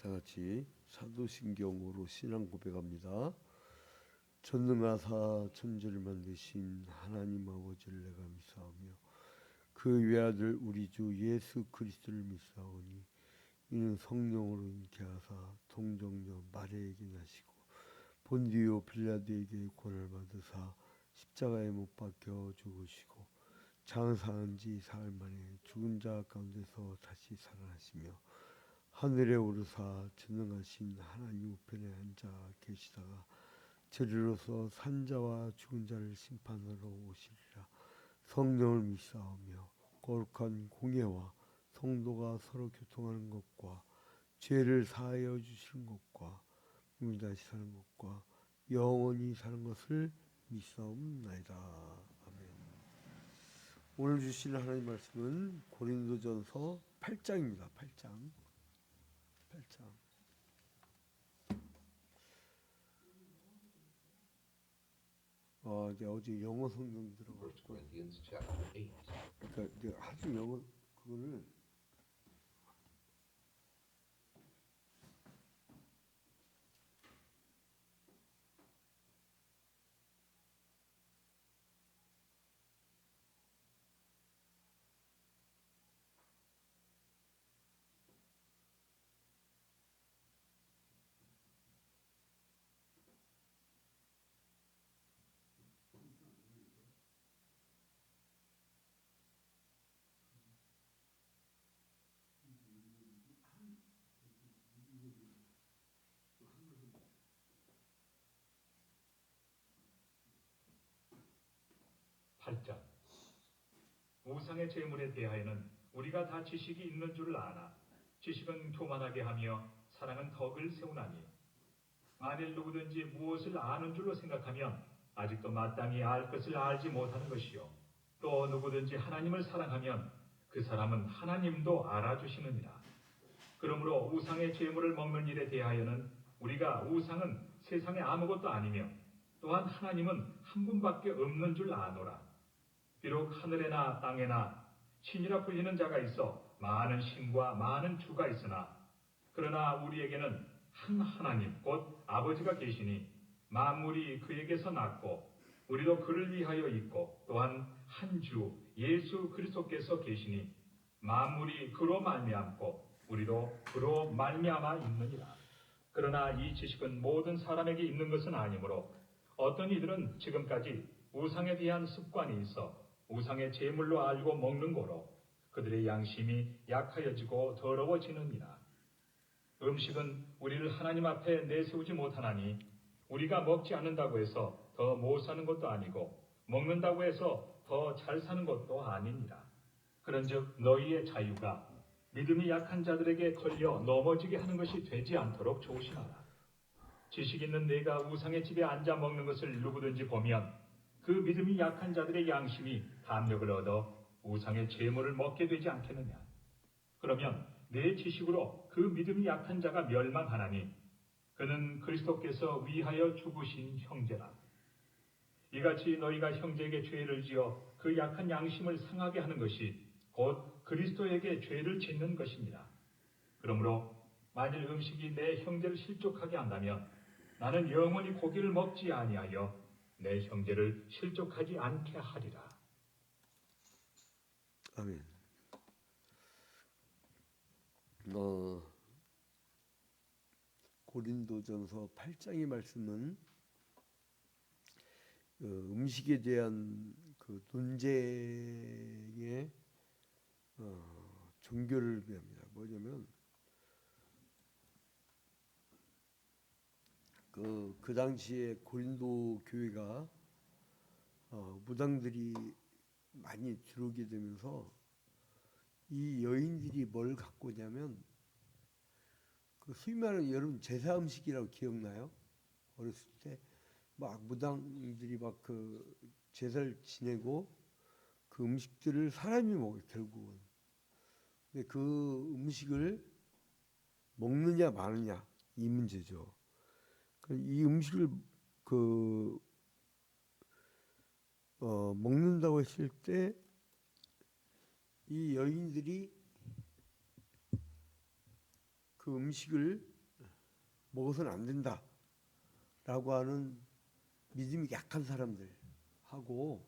다 같이 사도신경으로 신앙 고백합니다. 전능하사 천지를 만드신 하나님 아버지를 내가 믿사오며 그 외아들 우리 주 예수 그리스도를 믿사오니 이는 성령으로 잉태하사 동정녀 마리아에게 나시고 본디오 빌라도에게 고난을 받으사 십자가에 못 박혀 죽으시고 장사한 지 사흘 만에 죽은 자 가운데서 다시 살아나시며 하늘에 오르사 전능하신 하나님 우편에 앉아 계시다가 저리로서 산자와 죽은 자를 심판하러 오시리라. 성령을 믿사오며 거룩한 공예와 성도가 서로 교통하는 것과 죄를 사하여 주시는 것과 몸이 다시 사는 것과 영원히 사는 것을 믿사옵나이다. 아멘. 오늘 주실 하나님 말씀은 고린도전서 8장입니다. 8장. 이제 어제 영어 성경 들어갔고, 그러니까 이제 하도 영어 그거를 우상의 제물에 대하여는 우리가 다 지식이 있는 줄 아나 지식은 교만하게 하며 사랑은 덕을 세우나니 만일 누구든지 무엇을 아는 줄로 생각하면 아직도 마땅히 알 것을 알지 못하는 것이요 또 누구든지 하나님을 사랑하면 그 사람은 하나님도 알아주시느니라. 그러므로 우상의 제물을 먹는 일에 대하여는 우리가 우상은 세상에 아무것도 아니며 또한 하나님은 한 분밖에 없는 줄 아노라. 비록 하늘에나 땅에나 신이라 불리는 자가 있어 많은 신과 많은 주가 있으나 그러나 우리에게는 한 하나님 곧 아버지가 계시니 만물이 그에게서 났고 우리도 그를 위하여 있고 또한 한 주 예수 그리스도께서 계시니 만물이 그로 말미암고 우리도 그로 말미암아 있느니라. 그러나 이 지식은 모든 사람에게 있는 것은 아니므로 어떤 이들은 지금까지 우상에 대한 습관이 있어 우상의 제물로 알고 먹는 거로 그들의 양심이 약하여지고 더러워지느니라. 음식은 우리를 하나님 앞에 내세우지 못하나니 우리가 먹지 않는다고 해서 더 못 사는 것도 아니고 먹는다고 해서 더 잘 사는 것도 아니니라. 그런즉 너희의 자유가 믿음이 약한 자들에게 걸려 넘어지게 하는 것이 되지 않도록 조심하라. 지식 있는 내가 우상의 집에 앉아 먹는 것을 누구든지 보면 그 믿음이 약한 자들의 양심이 담력을 얻어 우상의 제물을 먹게 되지 않겠느냐. 그러면 내 지식으로 그 믿음이 약한 자가 멸망하나니 그는 그리스도께서 위하여 죽으신 형제라. 이같이 너희가 형제에게 죄를 지어 그 약한 양심을 상하게 하는 것이 곧 그리스도에게 죄를 짓는 것입니다. 그러므로 만일 음식이 내 형제를 실족하게 한다면 나는 영원히 고기를 먹지 아니하여 내 형제를 실족하지 않게 하리라. 아멘. 고린도전서 8장의 말씀은 음식에 대한 그 논쟁의 종교를 의미합니다. 뭐냐면 그 당시에 고린도 교회가 무당들이 많이 들어오게 되면서 이 여인들이 뭘 갖고 오냐면 그 소위 말하는 여러분 제사 음식이라고 기억나요? 어렸을 때 막 무당들이 막 그 제사를 지내고 그 음식들을 사람이 먹어요, 결국은. 근데 그 음식을 먹느냐 마느냐 이 문제죠. 이 음식을 먹는다고 했을 때 이 여인들이 그 음식을 먹어서는 안 된다라고 하는 믿음이 약한 사람들하고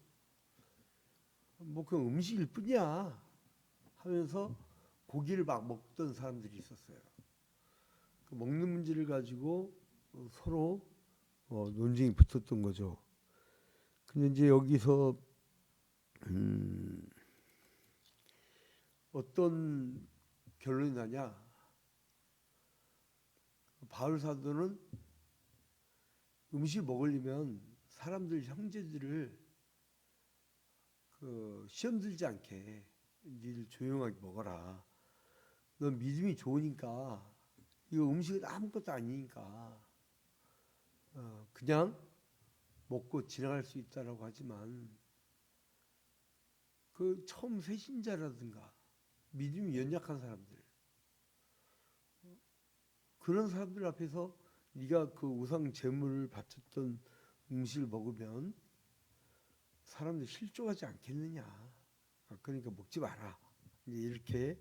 뭐 그 음식일 뿐이야 하면서 고기를 막 먹던 사람들이 있었어요. 그 먹는 문제를 가지고 서로 논쟁이 붙었던 거죠. 근데 이제 여기서 어떤 결론이 나냐? 바울 사도는 음식 먹으려면 사람들 형제들을 그 시험 들지 않게 니들 조용하게 먹어라. 넌 믿음이 좋으니까 이거 음식은 아무것도 아니니까 그냥 먹고 지나갈 수 있다라고 하지만 그 처음 새신자라든가 믿음이 연약한 사람들 그런 사람들 앞에서 네가 그 우상 제물을 바쳤던 음식을 먹으면 사람들이 실족하지 않겠느냐. 그러니까 먹지 마라. 이렇게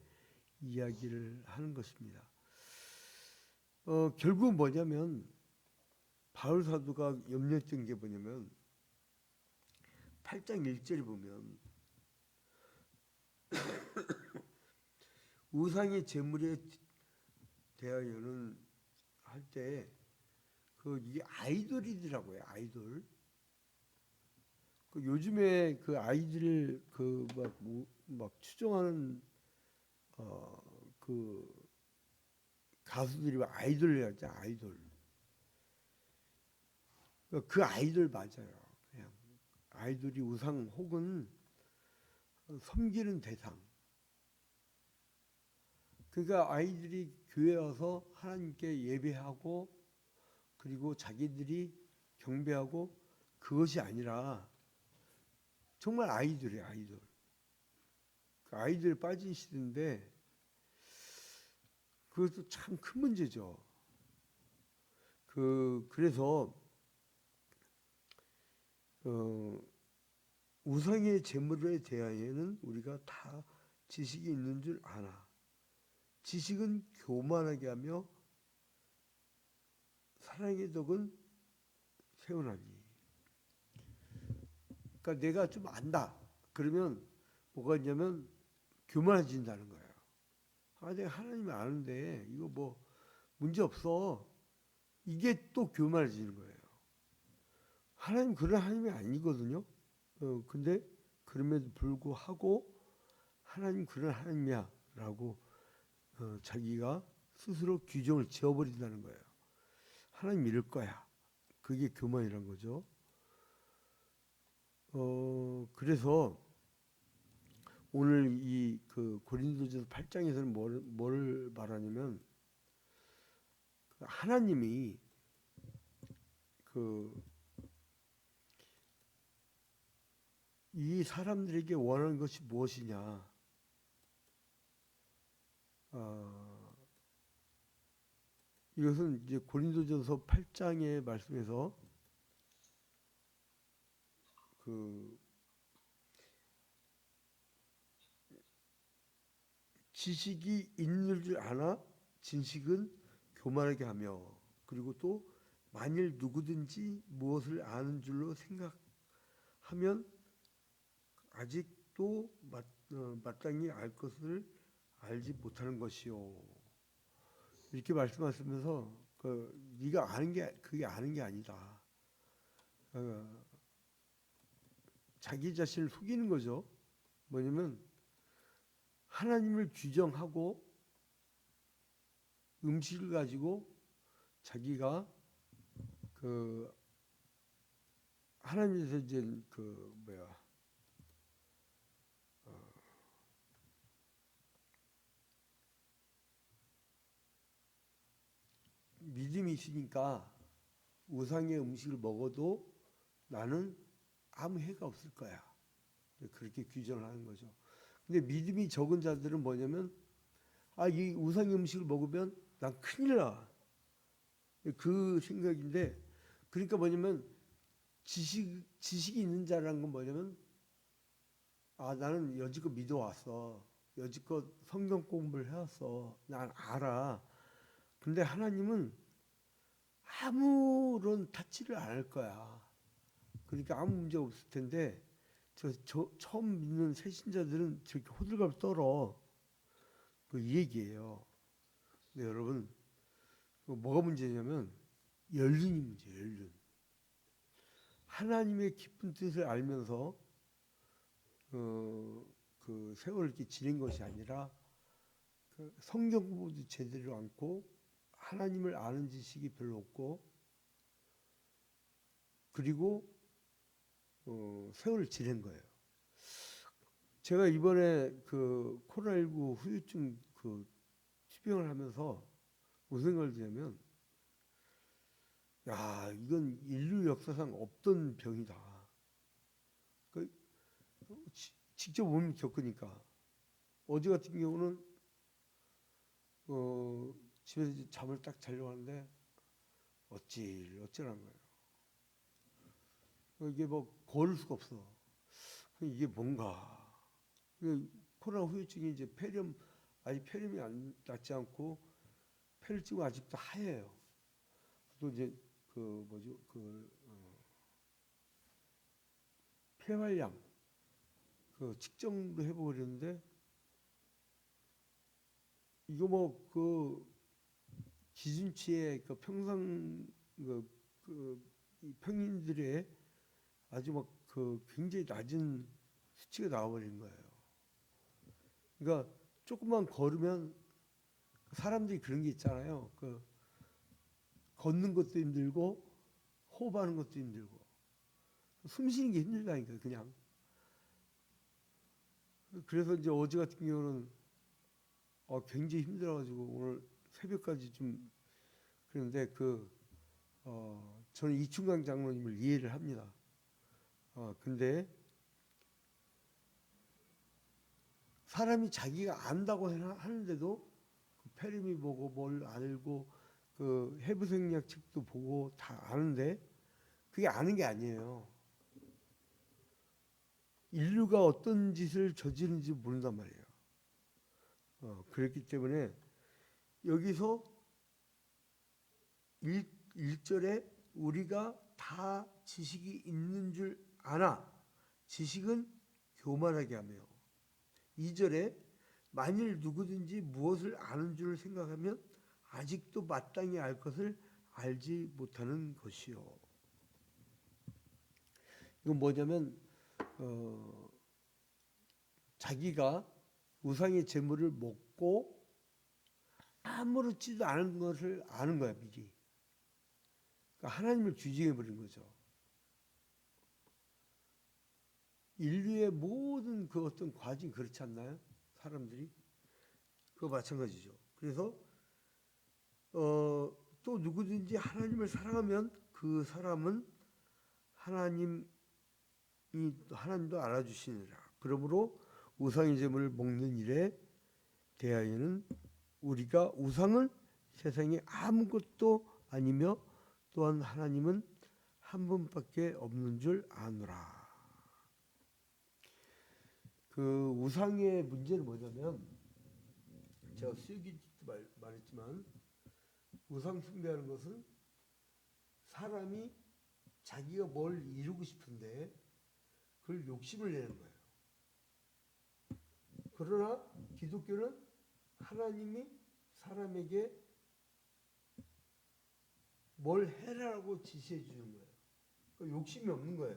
이야기를 하는 것입니다. 결국 뭐냐면 바울 사도가 염려했던 게 뭐냐면 8장 1절에 보면 우상의 제물에 대하여는 할 때 그 이게 아이돌이더라고요. 아이돌. 그 요즘에 그 아이들 그 막 추종하는 그 가수들이 막 아이돌이라 하죠. 아이돌. 그 아이돌 맞아요. 그냥 아이돌이 우상 혹은 섬기는 대상. 그러니까 아이들이 교회 와서 하나님께 예배하고 그리고 자기들이 경배하고 그것이 아니라 정말 아이돌이에요. 아이돌. 그 아이돌에 빠진 시대인데 그것도 참 큰 문제죠. 그래서 우상의 제물에 대하여는 우리가 다 지식이 있는 줄 아나. 지식은 교만하게 하며 사랑의 덕은 세운하니. 그러니까 내가 좀 안다. 그러면 뭐가 있냐면 교만해진다는 거예요. 내가 하나님을 아는데 이거 뭐 문제 없어. 이게 또 교만해지는 거예요. 하나님 그런 하나님이 아니거든요. 근데 그럼에도 불구하고 하나님 그런 하나님이야 라고 자기가 스스로 규정을 지어버린다는 거예요. 하나님 믿을 거야. 그게 교만이란 거죠. 그래서 오늘 이 그 고린도전서 8장에서는 뭘 말하냐면 하나님이 이 사람들에게 원하는 것이 무엇이냐? 이것은 이제 고린도전서 8장의 말씀에서 지식이 있는 줄 아나 진식은 교만하게 하며 그리고 또 만일 누구든지 무엇을 아는 줄로 생각하면 아직도 마땅히 알 것을 알지 못하는 것이요. 이렇게 말씀하시면서 네가 아는 게 그게 아는 게 아니다. 자기 자신을 속이는 거죠. 뭐냐면 하나님을 규정하고 음식을 가지고 자기가 하나님에서 이제 믿음이 있으니까 우상의 음식을 먹어도 나는 아무 해가 없을 거야. 그렇게 규정을 하는 거죠. 근데 믿음이 적은 자들은 뭐냐면 이 우상의 음식을 먹으면 난 큰일 나. 그 생각인데 그러니까 뭐냐면 지식이 있는 자라는 건 뭐냐면 나는 여지껏 믿어왔어. 여지껏 성경 공부를 해왔어. 난 알아. 근데 하나님은 아무런 타치를 안 할 거야. 그러니까 아무 문제 없을 텐데 저 처음 믿는 새신자들은 저렇게 호들갑 떨어. 이 얘기예요. 근데 여러분 뭐가 문제냐면 연륜이 문제예요. 연륜. 하나님의 깊은 뜻을 알면서 그 세월을 이렇게 지낸 것이 아니라 그 성경 공부도 제대로 않고 하나님을 아는 지식이 별로 없고 그리고 세월을 지낸 거예요. 제가 이번에 그 코로나19 후유증 그 투병을 하면서 무슨 생각을 드냐면 야 이건 인류 역사상 없던 병이다. 그 직접 몸을 겪으니까 어제 같은 경우는 집에서 이제 잠을 딱 자려고 하는데 어찌란 거예요. 이게 뭐 걸을 수가 없어. 이게 뭔가. 코로나 후유증이 이제 폐렴, 아직 폐렴이 안 낫지 않고 폐를 찌고 아직도 하얘요. 또 이제 그 뭐죠, 폐활량 그 측정도 해보고 그랬는데 이거 뭐 그 기준치의 그 평상 이 평인들의 아주 막 그 굉장히 낮은 수치가 나와버린 거예요. 그러니까 조금만 걸으면 사람들이 그런 게 있잖아요. 그 걷는 것도 힘들고 호흡하는 것도 힘들고 숨 쉬는 게 힘들다니까 그냥. 그래서 이제 어제 같은 경우는 굉장히 힘들어가지고 오늘 새벽까지 좀 그런데 저는 이충강 장로님을 이해를 합니다. 근데 사람이 자기가 안다고 하는데도 그 페르미 보고 뭘 알고 그 해부생리학 책도 보고 다 아는데 그게 아는 게 아니에요. 인류가 어떤 짓을 저지른지 모른단 말이에요. 그렇기 때문에 여기서 1절에 우리가 다 지식이 있는 줄 아나 지식은 교만하게 하며 2절에 만일 누구든지 무엇을 아는 줄 생각하면 아직도 마땅히 알 것을 알지 못하는 것이요. 이건 뭐냐면 자기가 우상의 재물을 먹고 아무렇지도 않은 것을 아는 거야 미리. 그러니까 하나님을 규정해버린 거죠. 인류의 모든 그 어떤 과정이 그렇지 않나요? 사람들이 그거 마찬가지죠. 그래서 또 누구든지 하나님을 사랑하면 그 사람은 하나님도 알아주시느라. 그러므로 우상의 제물을 먹는 일에 대하여는 우리가 우상을 세상에 아무것도 아니며 또한 하나님은 한 분밖에 없는 줄 아노라. 그 우상의 문제는 뭐냐면 제가 수요기 때도 말했지만 우상 숭배하는 것은 사람이 자기가 뭘 이루고 싶은데 그걸 욕심을 내는 거예요. 그러나 기독교는 하나님이 사람에게 뭘 해라고 지시해 주는 거예요. 그러니까 욕심이 없는 거예요.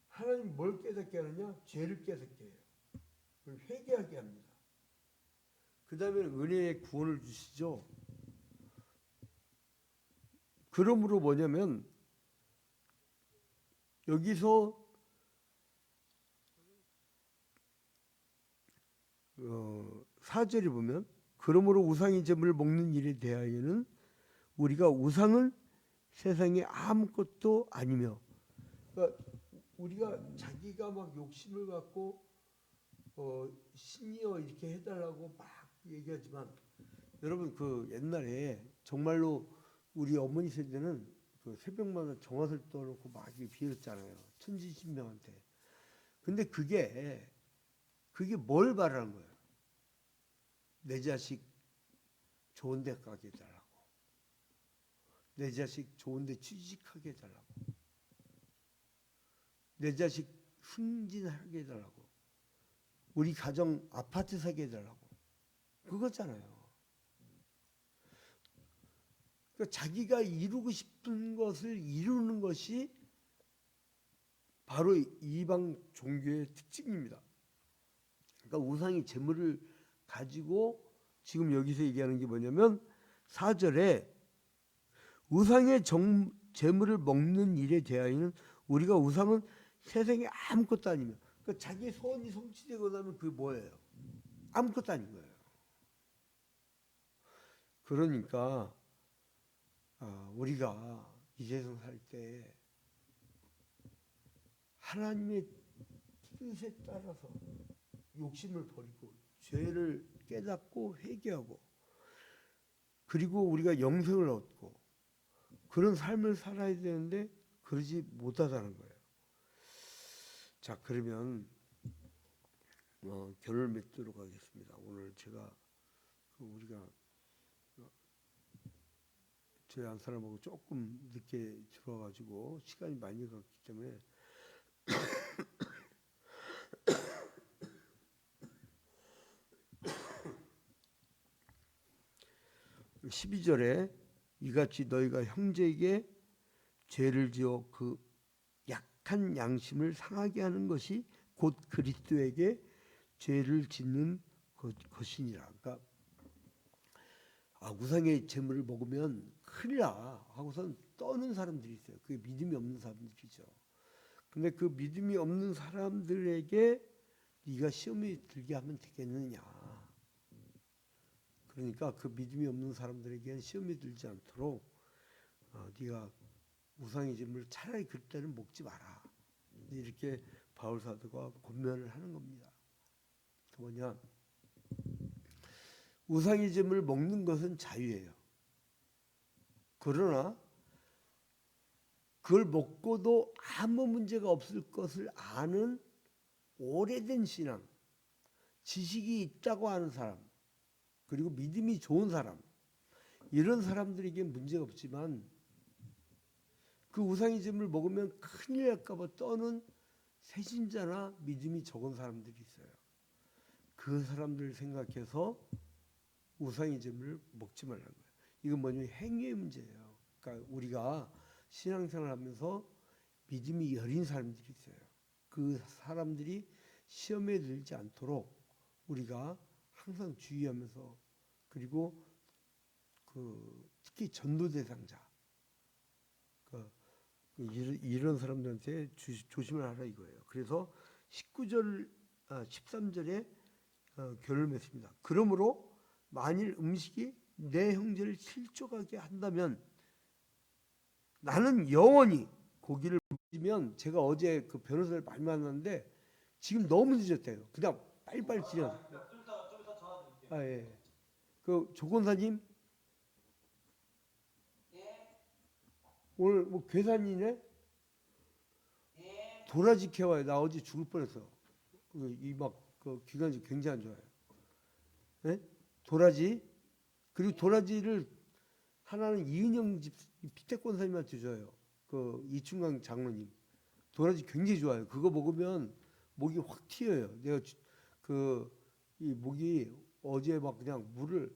하나님 뭘 깨닫게 하느냐? 죄를 깨닫게 해요. 그걸 회개하게 합니다. 그 다음에 은혜의 구원을 주시죠. 그러므로 뭐냐면 여기서 4절에 보면 그러므로 우상의 제물을 먹는 일에 대하여는 우리가 우상을 세상에 아무것도 아니며 그러니까 우리가 자기가 막 욕심을 갖고 신이여 이렇게 해달라고 막 얘기하지만 여러분 그 옛날에 정말로 우리 어머니 세대는 그 새벽마다 정화를 떠놓고 막 빌었잖아요. 천지신명한테. 근데 그게 뭘 바라는 거예요? 내 자식 좋은 데 가게 해달라고. 내 자식 좋은데 취직하게 해달라고. 내 자식 승진하게 해달라고. 우리 가정 아파트 사게 해달라고. 그거잖아요. 그러니까 자기가 이루고 싶은 것을 이루는 것이 바로 이방 종교의 특징입니다. 그러니까 우상의 재물을 가지고 지금 여기서 얘기하는 게 뭐냐면 4절에 우상의 재물을 먹는 일에 대하여는 우리가 우상은 세상에 아무것도 아니며 그러니까 자기의 소원이 성취되고 나면 그게 뭐예요? 아무것도 아닌 거예요. 그러니까 우리가 이 세상 살 때 하나님의 뜻에 따라서 욕심을 버리고 죄를 깨닫고 회개하고 그리고 우리가 영생을 얻고 그런 삶을 살아야 되는데 그러지 못하다는 거예요. 자, 그러면 결론을 맺도록 하겠습니다. 오늘 제가 우리가 저희 한 사람하고 조금 늦게 들어와가지고 시간이 많이 갔기 때문에 12절에 이같이 너희가 형제에게 죄를 지어 그 약한 양심을 상하게 하는 것이 곧 그리스도에게 죄를 짓는 것이니라. 그러니까 우상의 재물을 먹으면 큰일 나 하고선 떠는 사람들이 있어요. 그게 믿음이 없는 사람들이죠. 근데 그 믿음이 없는 사람들에게 네가 시험에 들게 하면 되겠느냐. 그러니까 그 믿음이 없는 사람들에게는 시험에 들지 않도록 네가 우상의 재물을 차라리 그때는 먹지 마라. 이렇게 바울 사도가 권면을 하는 겁니다. 그 뭐냐? 우상의 재물을 먹는 것은 자유예요. 그러나 그걸 먹고도 아무 문제가 없을 것을 아는 오래된 신앙, 지식이 있다고 하는 사람, 그리고 믿음이 좋은 사람, 이런 사람들에게 문제가 없지만 그 우상의 재물을 먹으면 큰일 날까 봐 떠는 새신자나 믿음이 적은 사람들이 있어요. 그 사람들 생각해서 우상의 재물을 먹지 말라는 거예요. 이건 뭐냐면 행위의 문제예요. 그러니까 우리가 신앙생활 하면서 믿음이 여린 사람들이 있어요. 그 사람들이 시험에 들지 않도록 우리가 항상 주의하면서 그리고 특히 전도 대상자 이런 사람들한테 조심을 하라 이거예요. 그래서 13절에 결론을 맺습니다. 그러므로 만일 음식이 내 형제를 실족하게 한다면 나는 영원히 고기를 먹으면 제가 어제 그 변호사를 많이 만났는데 지금 너무 늦었대요. 그냥 빨리빨리 진행. 좀 이따 전화 드릴게요. 예. 그 조건사님 예. 오늘 뭐 괴산이네? 예. 도라지 캐와요. 나 어제 죽을 뻔했어. 그 기관지 굉장히 안 좋아요. 예? 도라지 그리고 도라지를 하나는 이은영 집 피태권사님한테 줘요. 그 이충강 장로님 도라지 굉장히 좋아요. 그거 먹으면 목이 확 튀어요. 내가 이 목이 어제 막 그냥 물을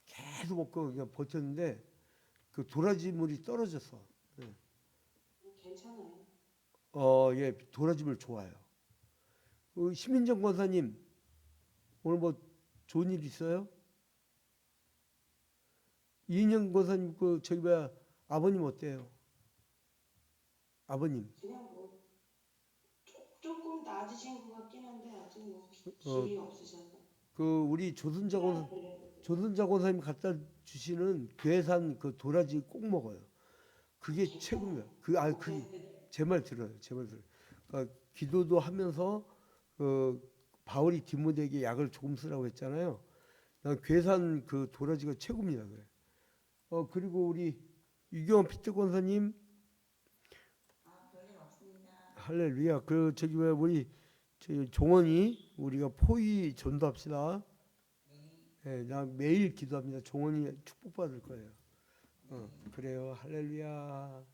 계속 먹고 그냥 버텼는데 그 도라지 물이 떨어졌어. 예. 괜찮아요. 예, 도라지물 좋아요. 심인정 권사님 오늘 뭐 좋은 일 있어요? 이인영 권사님 저기 뭐야 아버님 어때요? 아버님 그냥 뭐 조금 나아지신 것 같긴 한데 아직 뭐 힘이 없으셔서. 우리 조순자 권사님 갖다 주시는 괴산 그 도라지 꼭 먹어요. 그게 최고입니다. 제 말 들어요. 제 말 들어요. 그러니까 기도도 하면서 바울이 디모데에게 약을 조금 쓰라고 했잖아요. 난 괴산 그 도라지가 최고입니다. 그래. 그리고 우리 유경원 피트 권사님 별일 없습니다. 할렐루야. 저기 왜 우리 종원이 우리가 포위 전도합시다. 네, 나 매일 기도합니다. 종원이 축복받을 거예요. 그래요. 할렐루야.